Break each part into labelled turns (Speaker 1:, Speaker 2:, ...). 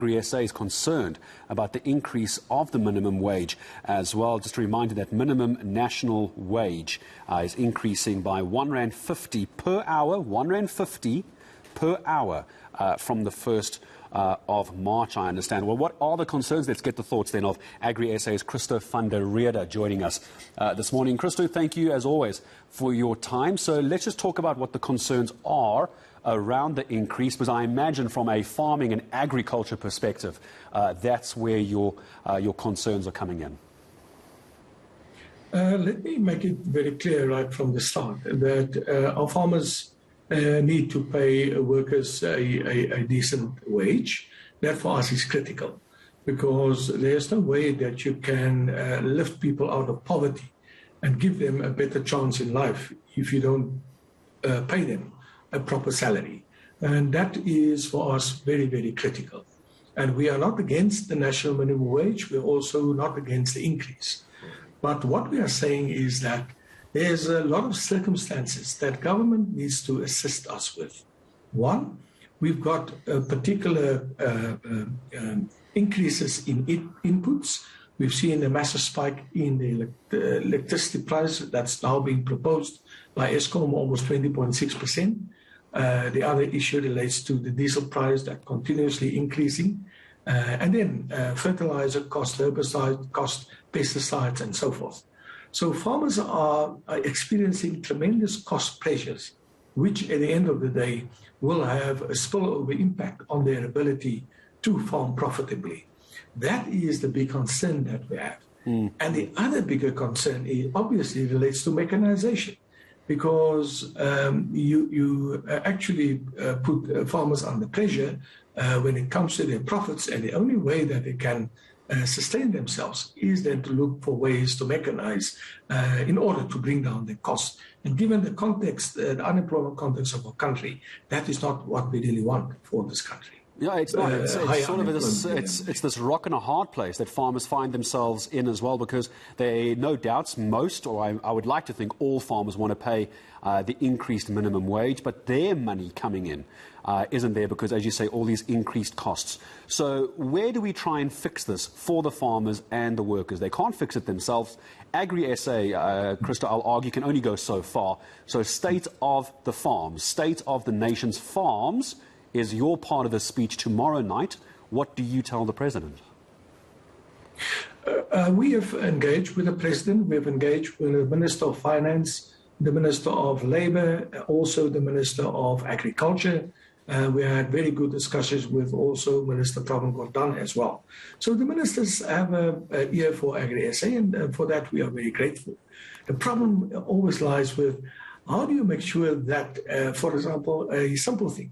Speaker 1: Agri SA is concerned about the increase of the minimum wage as well. Just a reminder that minimum national wage is increasing by R1.50 per hour, R1.50 per hour from the 1st of March, I understand. Well, what are the concerns? Let's get the thoughts then of Agri SA's Christo Rheede joining us this morning. Christo, thank you as always for your time. So let's just talk about what the concerns are around the increase, because I imagine from a farming and agriculture perspective, that's where your concerns are coming in.
Speaker 2: Let me make it very clear right from the start that our farmers need to pay workers a decent wage. That for us is critical, because there's no way that you can lift people out of poverty and give them a better chance in life if you don't pay them a proper salary. And that is for us very, very critical. And we are not against the national minimum wage. We're also not against the increase. But what we are saying is that there's a lot of circumstances that government needs to assist us with. One, we've got particular increases in inputs. We've seen a massive spike in the electricity price that's now being proposed by Eskom, almost 20.6%. The other issue relates to the diesel price that continuously increasing. And then fertilizer cost, herbicide cost, pesticides, and so forth. So farmers are experiencing tremendous cost pressures, which at the end of the day will have a spillover impact on their ability to farm profitably. That is the big concern that we have. And the other bigger concern obviously relates to mechanization, because you actually put farmers under pressure when it comes to their profits, and the only way that they can sustain themselves is then to look for ways to mechanize in order to bring down the cost. And given the context, the unemployment context of our country, that is not what we really want for this country.
Speaker 1: Yeah, it's not. It's sort of it's this rock and a hard place that farmers find themselves in as well, because they, no doubts, most, or I would like to think all farmers want to pay the increased minimum wage, but their money coming in isn't there because, as you say, all these increased costs. So where do we try and fix this for the farmers and the workers? They can't fix it themselves. Agri SA, Christo, I'll argue, can only go so far. So state of the farms, state of the nation's farms is your part of the speech tomorrow night. What do you tell the President?
Speaker 2: We have engaged with the President. We have engaged with the Minister of Finance, the Minister of Labour, also the Minister of Agriculture. We had very good discussions with also Minister Gordhan as well. So the ministers have an ear for Agri SA, and for that we are very grateful. The problem always lies with how do you make sure that, for example, a simple thing,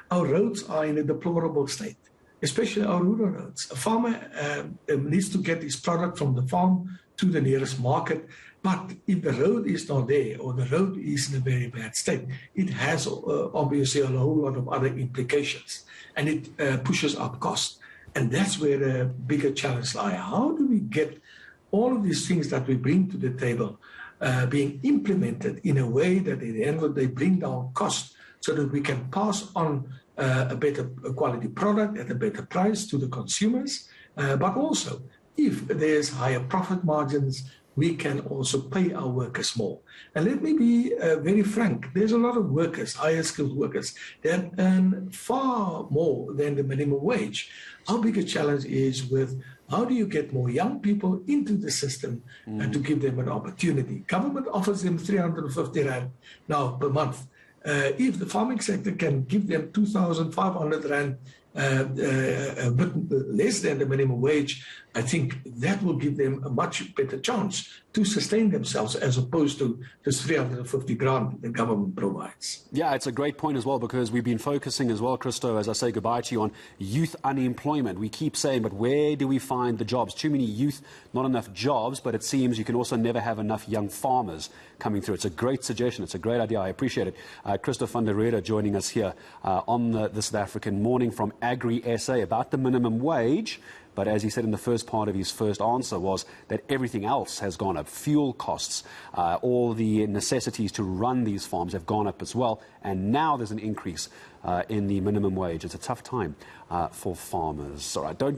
Speaker 2: our roads are in a deplorable state, especially our rural roads. A farmer needs to get his product from the farm to the nearest market, but if the road is not there or the road is in a very bad state, it has obviously a whole lot of other implications, and it pushes up costs. And that's where the bigger challenge lies. How do we get all of these things that we bring to the table being implemented in a way that at the end of the day bring down costs, so that we can pass on a better quality product at a better price to the consumers. But also, if there's higher profit margins, we can also pay our workers more. And let me be very frank, there's a lot of workers, higher skilled workers, that earn far more than the minimum wage. Our bigger challenge is with how do you get more young people into the system and to give them an opportunity. Government offers them 350 Rand now per month. If the farming sector can give them 2,500 Rand, a bit less than the minimum wage, I think that will give them a much better chance to sustain themselves as opposed to this 350 grand the government provides.
Speaker 1: Yeah, it's a great point as well, because we've been focusing as well, Christo, as I say goodbye to you, on youth unemployment. We keep saying, but where do we find the jobs? Too many youth, not enough jobs, but it seems you can also never have enough young farmers coming through. It's a great suggestion. It's a great idea. I appreciate it. Christo Rheede joining us here on the South African Morning from Agri SA about the minimum wage. But as he said in the first part of his first answer was that everything else has gone up. Fuel costs, all the necessities to run these farms have gone up as well. And now there's an increase in the minimum wage. It's a tough time for farmers. All right, don't